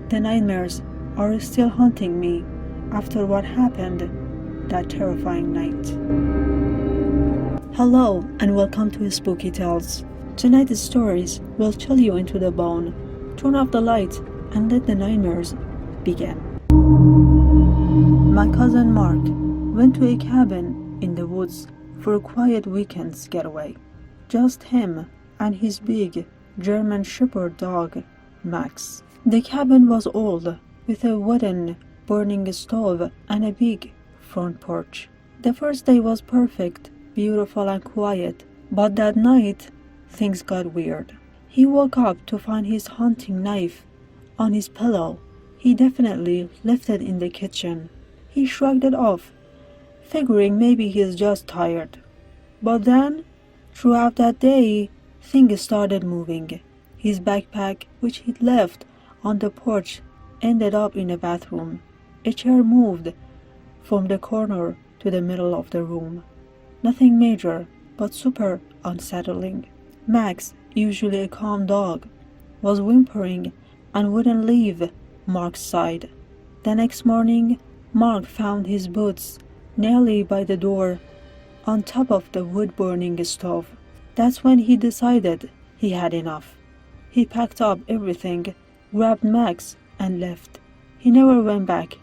The nightmares are still haunting me after what happened that terrifying night. Hello and welcome to Spooky Tales. Tonight's stories will chill you into the bone. Turn off the light and let the nightmares begin. My cousin Mark went to a cabin in the woods for a quiet weekend's getaway. Just him and his big German Shepherd dog, Max. The cabin was old, with a wooden burning stove and a big front porch. The first day was perfect, beautiful and quiet, but that night things got weird. He woke up to find his hunting knife on his pillow. He definitely left it in the kitchen. He shrugged it off, figuring maybe he's just tired. But then, throughout that day, things started moving. His backpack, which he'd left on the porch, ended up in the bathroom. A chair moved from the corner to the middle of the room. Nothing major, but super unsettling. Max, usually a calm dog, was whimpering and wouldn't leave Mark's side. The next morning, Mark found his boots nearly by the door, on top of the wood-burning stove. That's when he decided he had enough. He packed up everything, grabbed Max, and left. He never went back.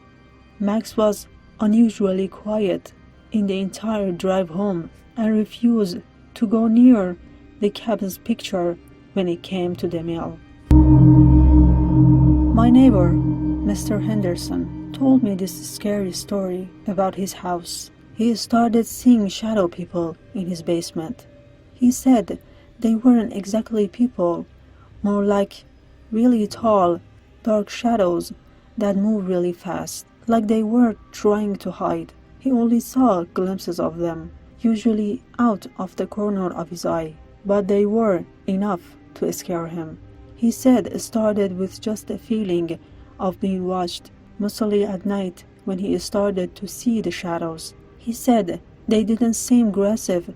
Max was unusually quiet in the entire drive home and refused to go near the cabin's picture when it came to the mail. My neighbor, Mr. Henderson, told me this scary story about his house. He started seeing shadow people in his basement. He said they weren't exactly people, more like really tall, dark shadows that moved really fast, like they were trying to hide. He only saw glimpses of them, usually out of the corner of his eye, but they were enough to scare him. He said it started with just a feeling of being watched, mostly at night when he started to see the shadows. He said they didn't seem aggressive,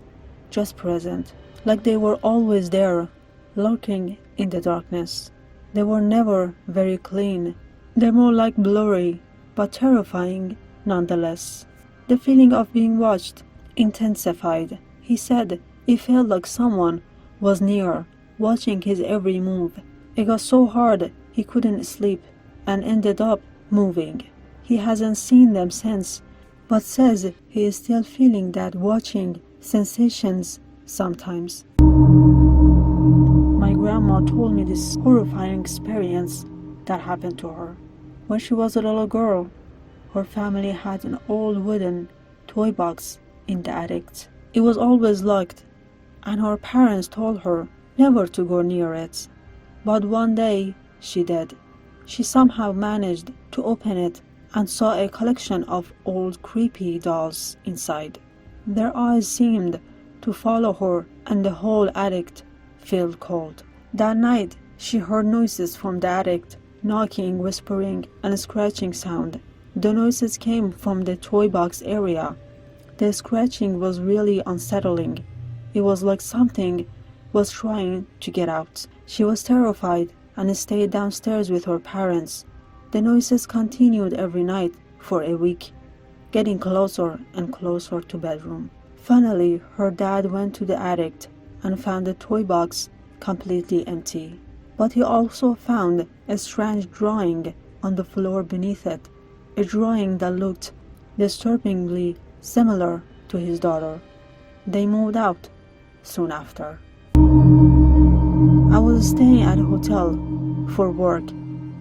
just present, like they were always there, lurking in the darkness. They were never very clean. They're more like blurry, but terrifying nonetheless. The feeling of being watched intensified. He said it felt like someone was near, watching his every move. It got so hard he couldn't sleep and ended up moving. He hasn't seen them since, but says he is still feeling that watching sensations sometimes. My grandma told me this horrifying experience that happened to her. When she was a little girl, her family had an old wooden toy box in the attic. It was always locked, and her parents told her never to go near it. But one day, she did. She somehow managed to open it and saw a collection of old creepy dolls inside. Their eyes seemed to follow her, and the whole attic felt cold. That night, she heard noises from the attic, knocking, whispering, and scratching sound. The noises came from the toy box area. The scratching was really unsettling. It was like something was trying to get out. She was terrified and stayed downstairs with her parents. The noises continued every night for a week, getting closer and closer to bedroom. Finally, her dad went to the attic and found the toy box completely empty. But he also found a strange drawing on the floor beneath it, a drawing that looked disturbingly similar to his daughter. They moved out soon after. I was staying at a hotel for work,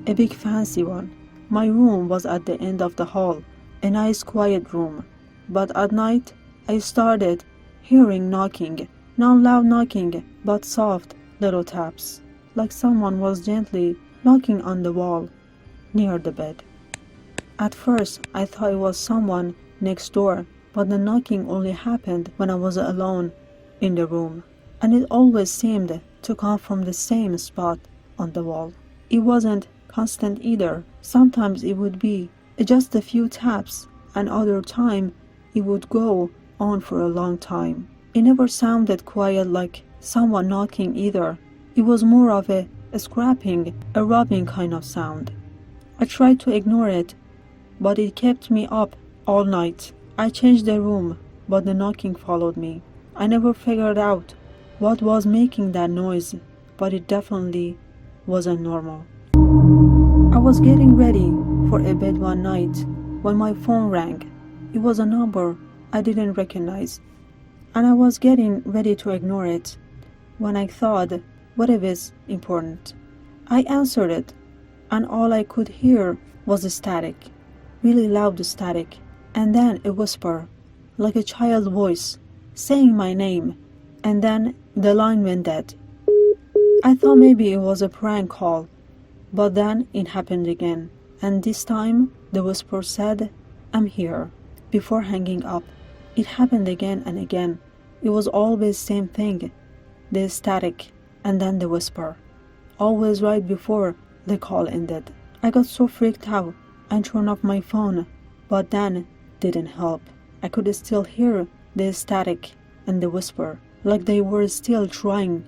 a big fancy one. My room was at the end of the hall, a nice quiet room. But at night, I started hearing knocking, not loud knocking, but soft little taps, like someone was gently knocking on the wall near the bed. At first, I thought it was someone next door, but the knocking only happened when I was alone in the room, and it always seemed to come from the same spot on the wall. It wasn't constant either. Sometimes it would be just a few taps, and other time it would go on for a long time. It never sounded quiet like someone knocking either. It was more of a scraping, a rubbing kind of sound. I tried to ignore it, but it kept me up all night. I changed the room, but the knocking followed me. I never figured out what was making that noise, but it definitely wasn't normal. I was getting ready for a bed one night when my phone rang. It was a number I didn't recognize, and I was getting ready to ignore it when I thought, what if it's important? I answered it, and all I could hear was a static, really loud static, and then a whisper, like a child's voice, saying my name, and then the line went dead. I thought maybe it was a prank call, but then it happened again, and this time the whisper said, "I'm here," before hanging up. It happened again and again. It was always the same thing, the static, and then the whisper, always right before the call ended. I got so freaked out and turned off my phone, but then didn't help. I could still hear the static and the whisper, like they were still trying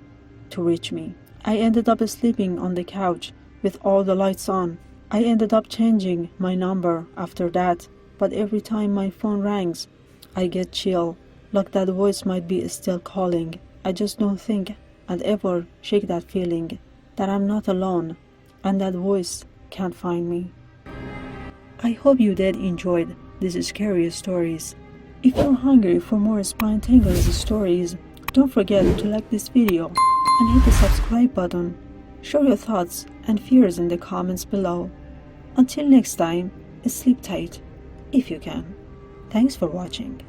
to reach me. I ended up sleeping on the couch with all the lights on. I ended up changing my number after that, but every time my phone rings, I get chill, like that voice might be still calling. I just don't think I'd ever shake that feeling that I'm not alone and that voice can't find me. I hope you did enjoy these scary stories. If you're hungry for more spontaneous stories, don't forget to like this video and hit the subscribe button. Share your thoughts and fears in the comments below. Until next time, sleep tight if you can. Thanks for watching.